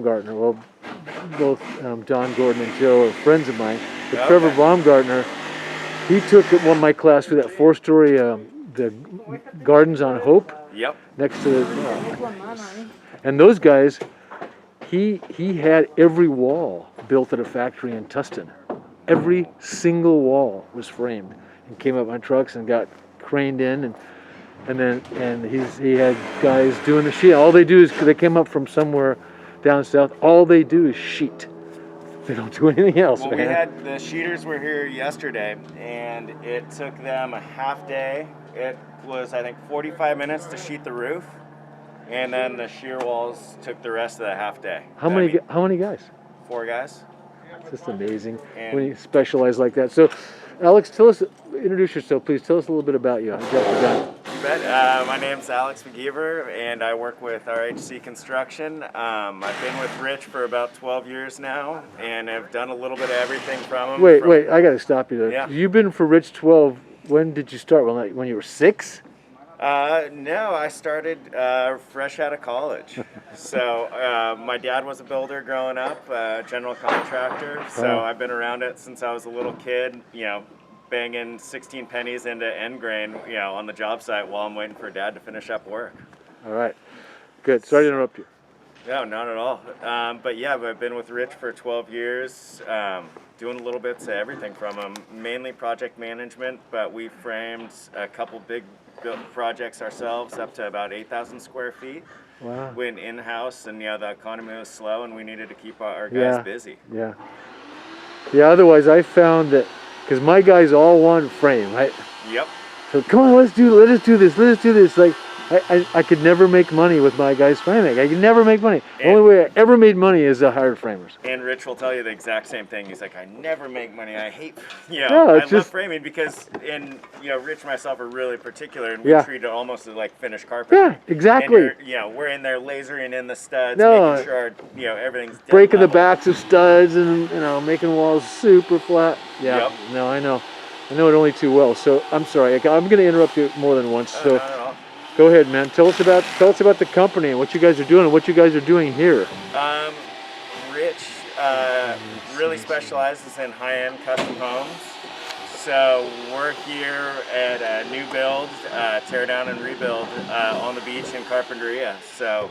Baumgartner. Well, both Don Gordon and Joe are friends of mine. But Okay. Trevor Baumgartner, he took one of my class for that 4-story, the Gardens on Hope. Yep. Next to and those guys, he had every wall built at a factory in Tustin. Every single wall was framed and came up on trucks and got craned in, and he had guys doing the sheet. All they do is they came up from somewhere down south. All they do is sheet. They don't do anything else. Well, man. we had the sheeters were here yesterday, and it took them a half day. It was, I think, 45 minutes to sheet the roof, and then the shear walls took the rest of the half day. How many guys? 4 guys. It's just amazing And when you specialize like that. So, Alex, introduce yourself, please. Tell us a little bit about you. You bet. My name's Alex McGeever, and I work with RCH Construction. I've been with Rich for about 12 years now, and have done a little bit of everything from him. Wait, I got to stop you there. Yeah. You've been for Rich 12. When did you start? When you were 6? No, I started fresh out of college. So my dad was a builder growing up, general contractor. So I've been around it since I was a little kid, banging 16 pennies into end grain, on the job site while I'm waiting for Dad to finish up work. All right. Good. Sorry to interrupt you. No, not at all. But yeah, I've been with Rich for 12 years, doing a little bit of everything from him, mainly project management, but we framed a couple big projects ourselves up to about 8,000 square feet. Wow. Went in-house, and the economy was slow, and we needed to keep our guys busy. Yeah. Otherwise, I found that because my guys all want frame, right? Yep. So come on, let us do this. Like I could never make money with my guys framing. I could never make money. The only way I ever made money is I hired framers. And Rich will tell you the exact same thing. He's like, I never make money. I hate, I love framing because, Rich and myself are really particular, and we treat it almost as like finished carpet. Yeah, exactly. And we're in there lasering in the studs, No, making sure everything's dead breaking level. the backs of studs and making walls super flat. Yeah. Yep. No, I know it only too well. So I'm sorry. I'm going to interrupt you more than once. So. Not at all. Go ahead, man. Tell us about the company and what you guys are doing and what you guys are doing here. Rich really specializes in high-end custom homes. So we're here at a new build, tear down and rebuild on the beach in Carpinteria. So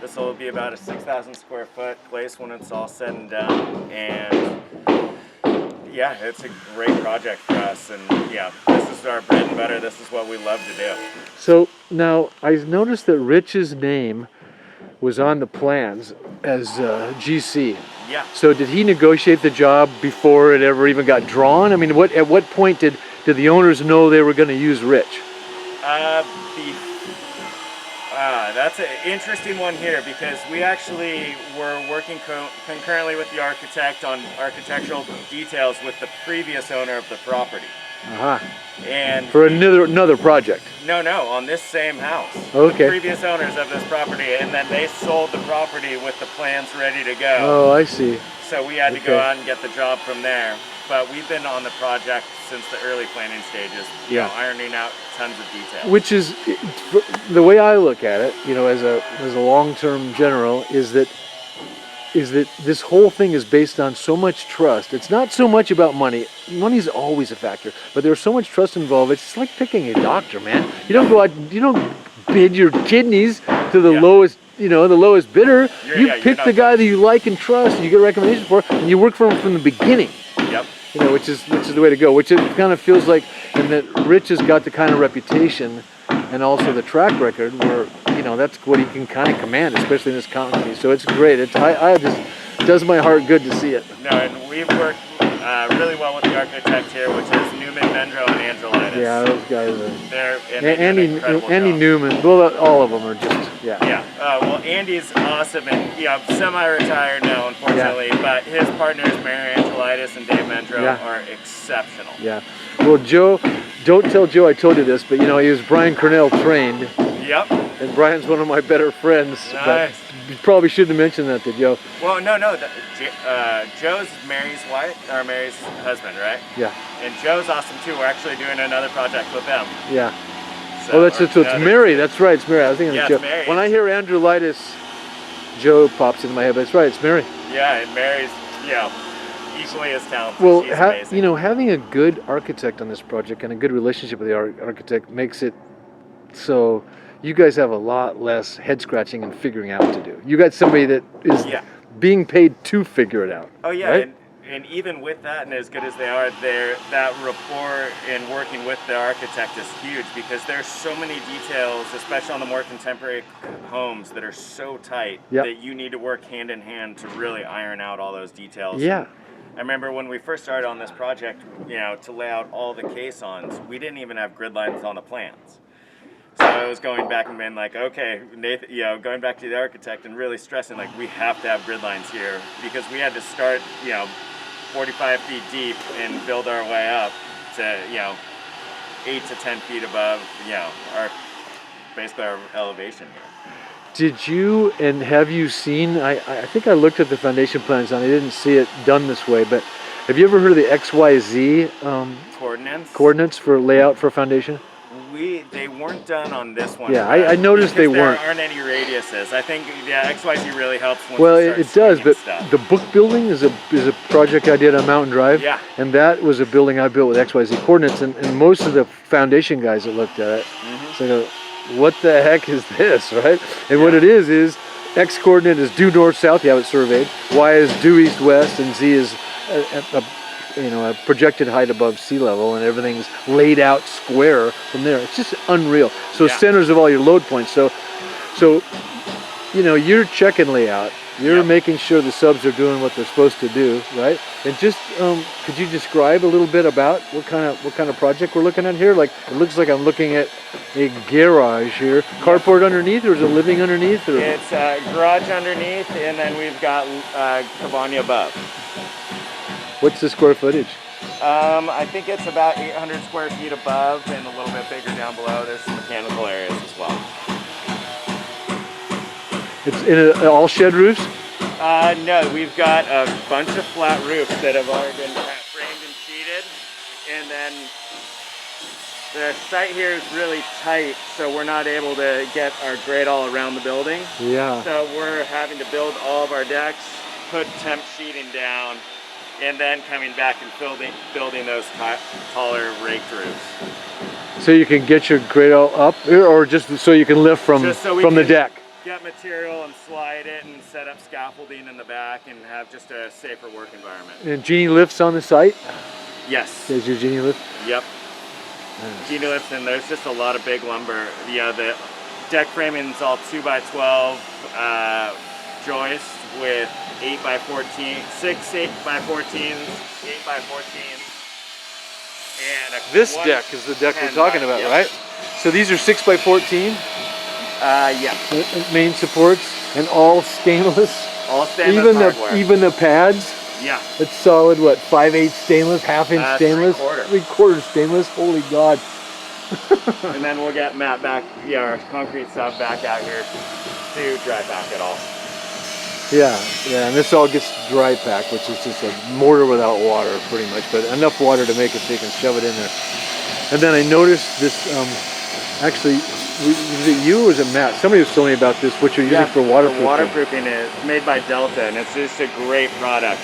this will be about a 6,000 square foot place when it's all said and done. And yeah, it's a great project for us, and this is our bread and butter. This is what we love to do. So now I noticed that Rich's name was on the plans as GC. Yeah. So did he negotiate the job before it ever even got drawn? I mean, at what point did the owners know they were going to use Rich? That's an interesting one here because we actually were working concurrently with the architect on architectural details with the previous owner of the property. And for another project? No, on this same house. Okay. The previous owners of this property, and then they sold the property with the plans ready to go. Oh, I see. So we had to go out and get the job from there. But we've been on the project since the early planning stages, ironing out tons of details. Which is, the way I look at it, as a long-term general, is that this whole thing is based on so much trust. It's not so much about money. Money's always a factor, but there's so much trust involved. It's just like picking a doctor, man. You don't go out, you don't bid your kidneys to the lowest, the lowest bidder. You pick the guy that you like and trust, and you get recommendations for, and you work for him from the beginning. Yep. Which is the way to go. Which it kind of feels like, and that Rich has got the kind of reputation and also the track record where that's what he can kind of command, especially in this company. So it's great. It does my heart good to see it. No, and we've worked really well with the architect here, which is Newman, Mendro, and Angelitis. Yeah, those guys are. Andy Newman. Well, all of them are just well, Andy's awesome, and semi-retired now, unfortunately. But his partners, Mary Angelitis and Dave Mendro, are exceptional. Yeah. Well, Joe, don't tell Joe I told you this, but he was Brian Cornell trained. Yep. And Brian's one of my better friends. Nice. But you probably shouldn't have mentioned that to Joe. Well, no. Joe's Mary's husband, right? Yeah. And Joe's awesome too. We're actually doing another project with them. Yeah. So it's Mary. That's right. It's Mary. I was thinking of Joe. It's Mary. When I hear Andrewlitis, Joe pops into my head, but it's right. It's Mary. Yeah, and Mary's, you know, equally as talented. Well, She's amazing. you know, having a good architect on this project and a good relationship with the architect makes it so you guys have a lot less head scratching and figuring out to do. You got somebody that is being paid to figure it out. Oh yeah, right? and even with that, and as good as they are, that rapport in working with the architect is huge, because there's so many details, especially on the more contemporary homes, that are so tight that you need to work hand in hand to really iron out all those details. Yeah. I remember when we first started on this project, you know, to lay out all the caissons, we didn't even have grid lines on the plans. So I was going back and being like, okay, Nathan, you know, going back to the architect and really stressing, like, we have to have grid lines here, because we had to start, you know, 45 feet deep and build our way up to, you know, 8 to 10 feet above, you know, basically our elevation here. Did you, and have you seen, I think I looked at the foundation plans and I didn't see it done this way, but have you ever heard of the XYZ coordinates for layout for a foundation? They weren't done on this one. Yeah, I noticed they weren't. There aren't any radiuses. I think XYZ really helps. Well, it does, but the book building is a project I did on Mountain Drive. Yeah. And that was a building I built with XYZ coordinates, and most of the foundation guys that looked at it said, what the heck is this, right? And what it is X coordinate is due north south, you have it surveyed. Y is due east west, and Z is a projected height above sea level, and everything's laid out square from there. It's just unreal. So centers of all your load points. So you know, you're checking layout. You're making sure the subs are doing what they're supposed to do, right? And just could you describe a little bit about what kind of project we're looking at here? Like, it looks like I'm looking at a garage here. Carport underneath, or is it living underneath? Or? It's a garage underneath, and then we've got cabana above. What's the square footage? I think it's about 800 square feet above, and a little bit bigger down below. There's some mechanical areas as well. It's in all shed roofs? No, we've got a bunch of flat roofs that have already been framed and sheeted, and then the site here is really tight, so we're not able to get our grade all around the building. Yeah. So we're having to build all of our decks, put temp sheeting down, and then coming back and building those taller raked roofs. So you can get your grade all up, or just so you can lift from the deck? Get material and slide it and set up scaffolding in the back and have just a safer work environment. And Genie lifts on the site? Yes. Is your Genie lift? Yep. Nice. Genie lifts, and there's just a lot of big lumber. Yeah, the deck framing is all 2x12 joist with 8x14, 6 8x14s, 8x14s, and this deck is the deck we're talking about, right? So these are 6x14. Yeah. Main supports, and all stainless. All stainless hardware. Even the pads. Yeah. It's solid. What, 5/8 stainless, half-inch stainless, 3/4 stainless. Holy God. And then we'll get Matt back, our concrete stuff back out here to dry pack it all. Yeah, and this all gets dry packed, which is just a mortar without water, pretty much, but enough water to make it so you can shove it in there. And then I noticed this. Actually, was it you or was it Matt? Somebody was telling me about this, what you're using for waterproofing. Waterproofing is made by Delta, and it's just a great product.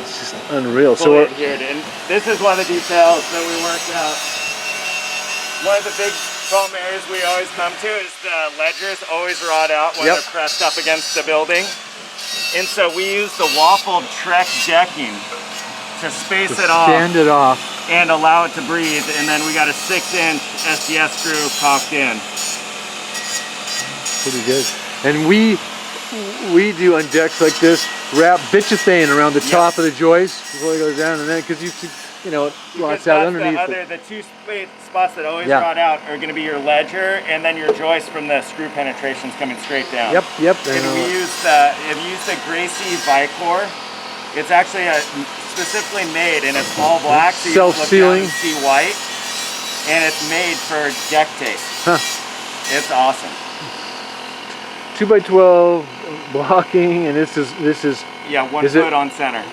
It's just unreal. Fully adhered, and this is one of the details that we worked out. One of the big problem areas we always come to is the ledgers always rot out when they're pressed up against the building. And so we use the waffled Trek decking to space it off. Stand it off. And allow it to breathe, and then we got a 6-inch SDS screw caulked in. Pretty good. And we do on decks like this, wrap bitchathane around the top of the joist before it goes down, and then because you know, it rots out underneath. The two spots that always rot out are going to be your ledger, and then your joist from the screw penetrations coming straight down. Yep. And we use the Gracie Vicor. It's actually specifically made, and it's all black, so you can look down and see white, and it's made for deck tape. It's awesome. 2x12 blocking, and this is 1 foot on center.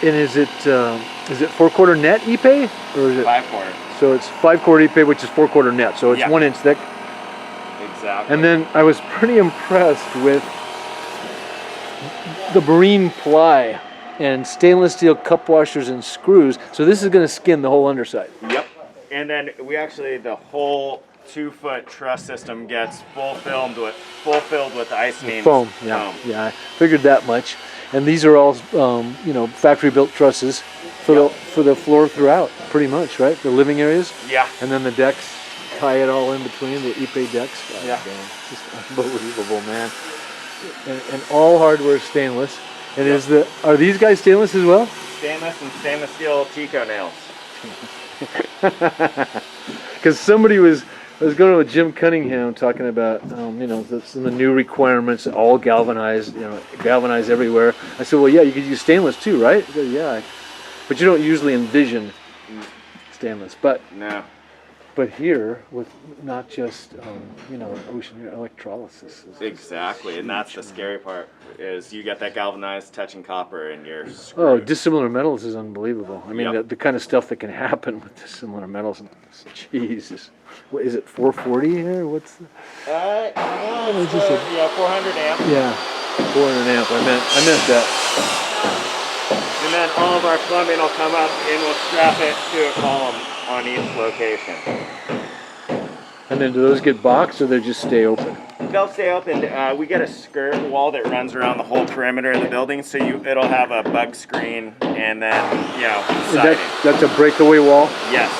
And is it 4/4 net Ipe, or is it 5/4? So it's 5/4 Ipe, which is 4/4 net, so it's 1 inch thick. Exactly. And then I was pretty impressed with the marine ply and stainless steel cup washers and screws. So this is going to skin the whole underside. Yep. And then we actually, the whole 2-foot truss system gets full filled with isonine Foam. Yeah, yeah. I figured that much. And these are all, you know, factory-built trusses for the floor throughout, pretty much, right? The living areas. Yeah. And then the decks, tie it all in between the Ipe decks. God, yeah. damn, just unbelievable, man. And all hardware stainless. And are these guys stainless as well? Stainless and stainless steel Tico nails. Because somebody I was going to Jim Cunningham talking about, you know, some of the new requirements, all galvanized, you know, galvanized everywhere. I said, well, yeah, you could use stainless too, right? He goes, yeah, but you don't usually envision stainless. But here, with not just, you know, ocean electrolysis. Exactly, and that's the scary part, is you get that galvanized touching copper and you're screwed. Oh, dissimilar metals is unbelievable. I mean, the kind of stuff that can happen with dissimilar metals. Jesus. What is it, 440 here? What's the... yeah, 400 amp. Yeah, 400 amp. I meant that. And then all of our plumbing will come up and we'll strap it to a column on each location. And then do those get boxed or they just stay open? They'll stay open. We get a skirt wall that runs around the whole perimeter of the building, so it'll have a bug screen and then, you know, siding. That's a breakaway wall? Yes.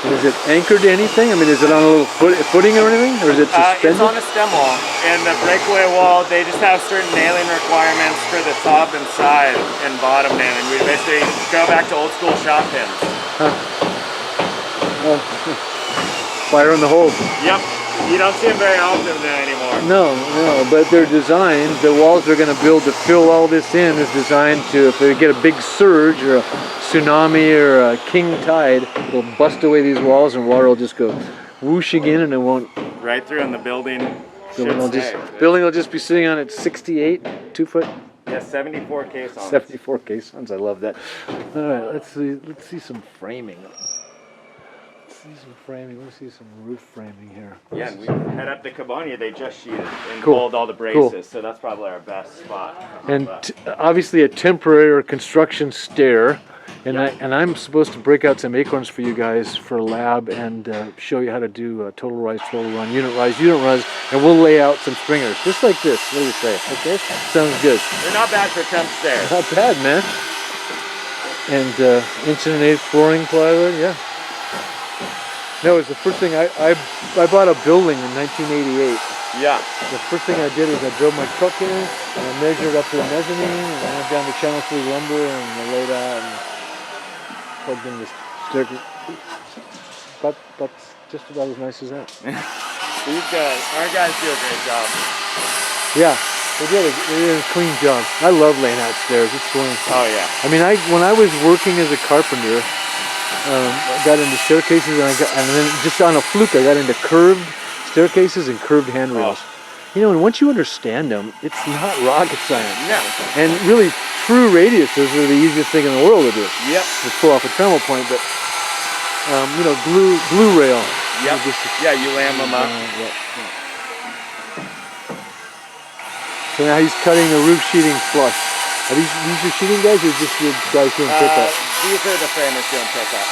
And is it anchored to anything? I mean, is it on a little footing or anything? Or is it suspended? It's on a stem wall. And the breakaway wall, they just have certain nailing requirements for the top and side and bottom nailing. We basically go back to old school shot pins. Huh. Well, fire in the hole. Yep. You don't see them very often anymore. No, but they're designed, the walls they're going to build to fill all this in is designed to, if they get a big surge or a tsunami or a king tide, it'll bust away these walls and water will just go whooshing in and it won't... Right through in the building. Building will just be sitting on its 68, 2 foot? Yeah, 74 caissons. 74 caissons, I love that. All right, let's see some framing. Let's see some roof framing here. Yeah, and we head up to Cabonia. They just sheeted and pulled all the braces, so that's probably our best spot. And obviously a temporary construction stair. And I'm supposed to break out some acorns for you guys for a lab and show you how to do total rise, total run, unit rise, and we'll lay out some stringers just like this. What do you say? Okay, sounds good. They're not bad for temp stairs. Not bad, man. And 1.1 inch flooring plywood, yeah. No, it was the first thing I bought a building in 1988. Yeah. The first thing I did is I drove my truck in and I measured up to the mezzanine and I went down to Channel 3 lumber and I laid out and plugged in the staircase. But that's just about as nice as that. Our guys do a great job. Yeah, they did a clean job. I love laying out stairs. It's fun. Oh yeah. I mean, when I was working as a carpenter, I got into staircases and then just on a fluke I got into curved staircases and curved handrails. Oh. You know, and once you understand them, it's not rocket science. No. And really, true radiuses are the easiest thing in the world to do. Yep. Just pull off a Dremel point, but you know, glue rail. Yep. You lam them up. Yeah. So now he's cutting the roof sheeting flush. Are these your sheeting guys, or just your guys doing pickup? These are the framers doing pickup.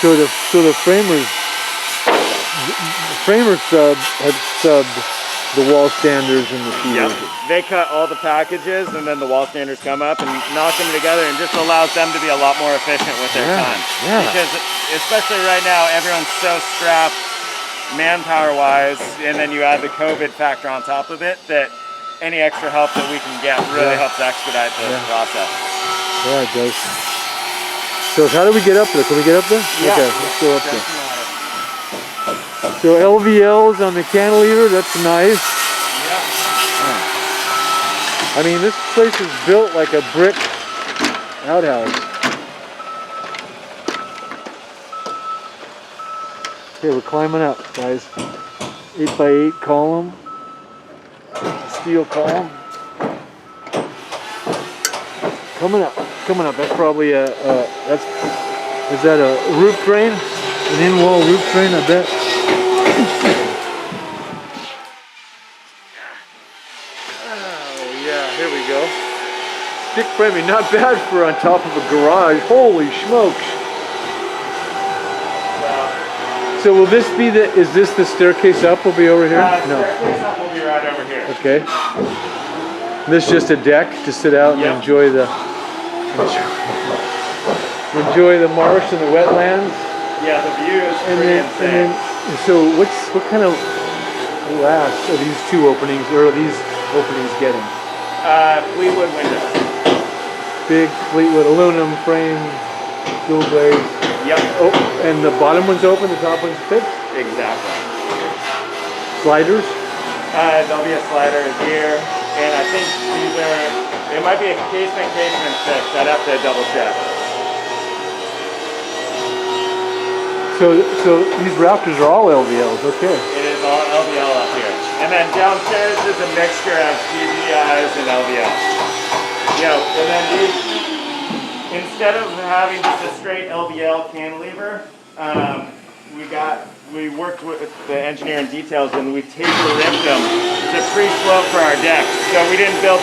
So the framers have subbed the wall standers and the sheeters. Yep. They cut all the packages, and then the wall standers come up and knock them together, and just allows them to be a lot more efficient with their time. Yeah. Because especially right now, everyone's so strapped manpower-wise, and then you add the COVID factor on top of it, that any extra help that we can get really helps expedite the process. Yeah, it does. So how do we get up there? Can we get up there? Yeah. Okay, let's go up there. So LVLs on the cantilever, that's nice. Yeah. I mean, this place is built like a brick outhouse. Okay, we're climbing up, guys. 8x8 column. Steel column. Coming up. That's probably is that a roof drain? An in-wall roof drain, I bet. Yeah, here we go. Stick framing, not bad for on top of a garage. Holy smokes. So will this be is this the staircase up will be over here? No. Staircase up will be right over here. Okay. This is just a deck to sit out and enjoy the marsh and the wetlands. Yeah, the view is pretty insane. So what kind of glass are these two openings, or are these openings getting? Fleetwood windows. Big Fleetwood aluminum frame, dual glaze. Yep. Oh, and the bottom one's open, the top one's fixed? Exactly. Sliders? There'll be a slider here, and I think it might be a casement fixed. I'd have to double check. So these rafters are all LVLs, okay. It is all LVL up here. And then downstairs is a mixture of CGIs and LVL. You know, and then these, instead of having just a straight LVL cantilever, we worked with the engineer in details and we taper ripped them to pre-slope for our deck. So we didn't build